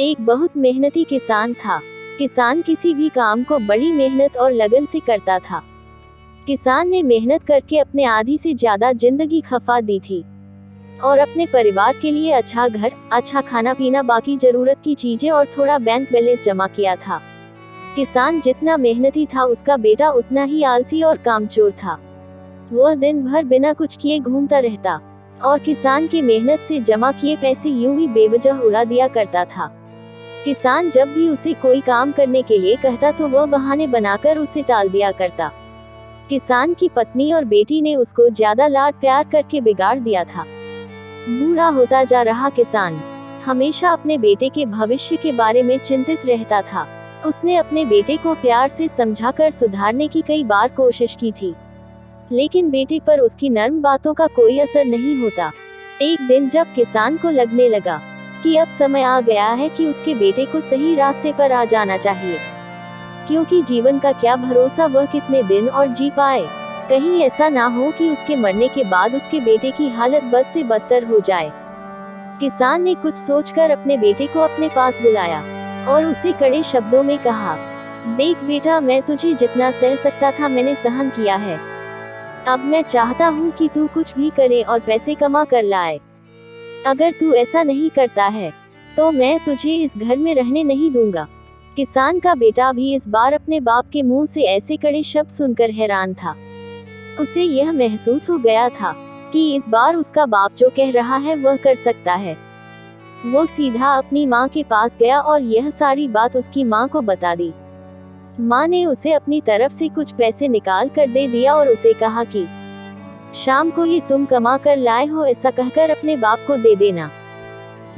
एक बहुत मेहनती किसान था। किसान किसी भी काम को बड़ी मेहनत और लगन से करता था। किसान ने मेहनत करके अपने आधी से ज्यादा जिंदगी खपा दी थी और अपने परिवार के लिए अच्छा घर, अच्छा खाना पीना, बाकी जरूरत की चीजें और थोड़ा बैंक बैलेंस जमा किया था। किसान जितना मेहनती था, उसका बेटा उतना ही आलसी और कामचोर था। वह दिन भर बिना कुछ किए घूमता रहता और किसान की मेहनत से जमा किए पैसे यूं ही बेवजह उड़ा दिया करता था। किसान जब भी उसे कोई काम करने के लिए कहता तो वह बहाने बनाकर उसे टाल दिया करता। किसान की पत्नी और बेटी ने उसको ज्यादा लाड प्यार करके बिगाड़ दिया था। बूढ़ा होता जा रहा किसान हमेशा अपने बेटे के भविष्य के बारे में चिंतित रहता था। उसने अपने बेटे को प्यार से समझाकर सुधारने की कई बार कोशिश की थी, लेकिन बेटे पर उसकी नर्म बातों का कोई असर नहीं होता। एक दिन जब किसान को लगने लगा कि अब समय आ गया है कि उसके बेटे को सही रास्ते पर आ जाना चाहिए, क्योंकि जीवन का क्या भरोसा वह कितने दिन और जी पाए। कहीं ऐसा ना हो कि उसके मरने के बाद उसके बेटे की हालत बद से बदतर हो जाए। किसान ने कुछ सोचकर अपने बेटे को अपने पास बुलाया और उसे कड़े शब्दों में कहा, देख बेटा, मैं तुझे जितना सह सकता था मैंने सहन किया है। अब मैं चाहता हूँ कि तू कुछ भी करे और पैसे कमा कर लाए। अगर तू ऐसा नहीं करता है तो मैं तुझे इस घर में रहने नहीं दूंगा। किसान का बेटा भी इस बार अपने बाप के मुंह से ऐसे कड़े शब्द सुनकर हैरान था। उसे यह महसूस हो गया था कि इस बार उसका बाप जो कह रहा है वह कर सकता है। वो सीधा अपनी माँ के पास गया और यह सारी बात उसकी माँ को बता दी। माँ ने उसे अपनी तरफ से कुछ पैसे निकाल कर दे दिया और उसे कहा कि शाम को ये तुम कमा कर लाए हो, ऐसा कहकर अपने बाप को दे देना।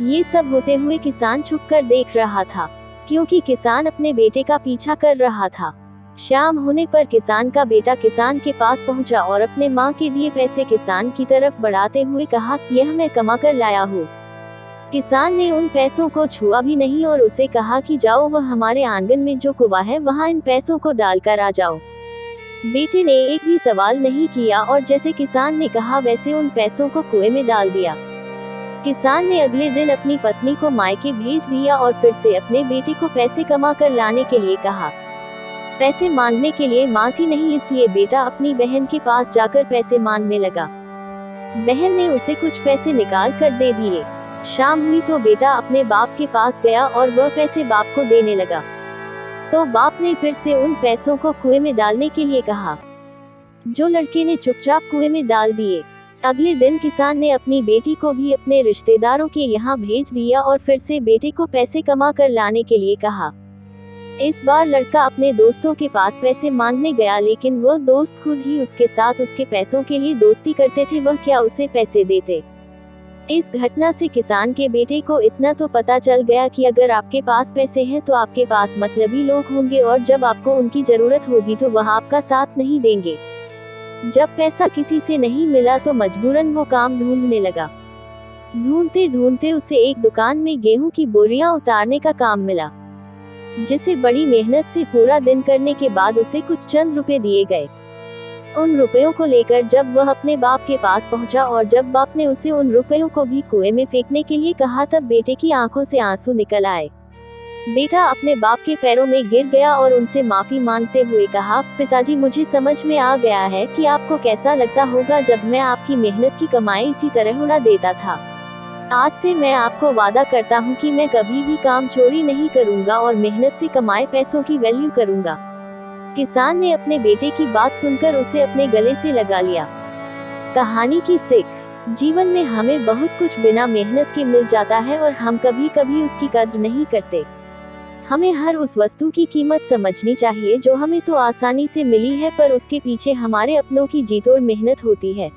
ये सब होते हुए किसान छुपकर देख रहा था, क्योंकि किसान अपने बेटे का पीछा कर रहा था। शाम होने पर किसान का बेटा किसान के पास पहुंचा और अपने माँ के दिए पैसे किसान की तरफ बढ़ाते हुए कहा, यह मैं कमा कर लाया हूँ। किसान ने उन पैसों को छुआ भी नहीं और उसे कहा कि जाओ, वह हमारे आंगन में जो कुआं है वहाँ इन पैसों को डालकर आ जाओ। बेटे ने एक भी सवाल नहीं किया और जैसे किसान ने कहा वैसे उन पैसों को कुएं में डाल दिया। किसान ने अगले दिन अपनी पत्नी को मायके भेज दिया और फिर से अपने बेटे को पैसे कमा कर लाने के लिए कहा। पैसे मांगने के लिए माँ थी नहीं, इसलिए बेटा अपनी बहन के पास जाकर पैसे मांगने लगा। बहन ने उसे कुछ पैसे निकाल कर दे दिए। शाम हुई तो बेटा अपने बाप के पास गया और वह पैसे बाप को देने लगा, तो बाप ने फिर से उन पैसों को कुएं में डालने के लिए कहा, जो लड़के ने चुपचाप कुएं में डाल दिए। अगले दिन किसान ने अपनी बेटी को भी अपने रिश्तेदारों के यहाँ भेज दिया और फिर से बेटे को पैसे कमा कर लाने के लिए कहा। इस बार लड़का अपने दोस्तों के पास पैसे मांगने गया, लेकिन वह दोस्त खुद ही उसके साथ उसके पैसों के लिए दोस्ती करते थे, वह क्या उसे पैसे देते। इस घटना से किसान के बेटे को इतना तो पता चल गया कि अगर आपके पास पैसे हैं तो आपके पास मतलबी लोग होंगे और जब आपको उनकी जरूरत होगी तो वह आपका साथ नहीं देंगे। जब पैसा किसी से नहीं मिला तो मजबूरन वो काम ढूंढने लगा। ढूंढते ढूंढते उसे एक दुकान में गेहूं की बोरियां उतारने का काम मिला, जिसे बड़ी मेहनत से पूरा दिन करने के बाद उसे कुछ चंद रुपए दिए गए। उन रुपयों को लेकर जब वह अपने बाप के पास पहुंचा और जब बाप ने उसे उन रुपयों को भी कुएं में फेंकने के लिए कहा, तब बेटे की आंखों से आंसू निकल आए। बेटा अपने बाप के पैरों में गिर गया और उनसे माफी मांगते हुए कहा, पिताजी, मुझे समझ में आ गया है कि आपको कैसा लगता होगा जब मैं आपकी मेहनत की कमाई इसी तरह उड़ा देता था। आज से मैं आपको वादा करता हूँ कि मैं कभी भी काम चोरी नहीं करूँगा और मेहनत से कमाए पैसों की वैल्यू करूँगा। किसान ने अपने बेटे की बात सुनकर उसे अपने गले से लगा लिया। कहानी की सीख, जीवन में हमें बहुत कुछ बिना मेहनत के मिल जाता है और हम कभी कभी उसकी कद्र नहीं करते। हमें हर उस वस्तु की कीमत समझनी चाहिए जो हमें तो आसानी से मिली है, पर उसके पीछे हमारे अपनों की जीतोड़ मेहनत होती है।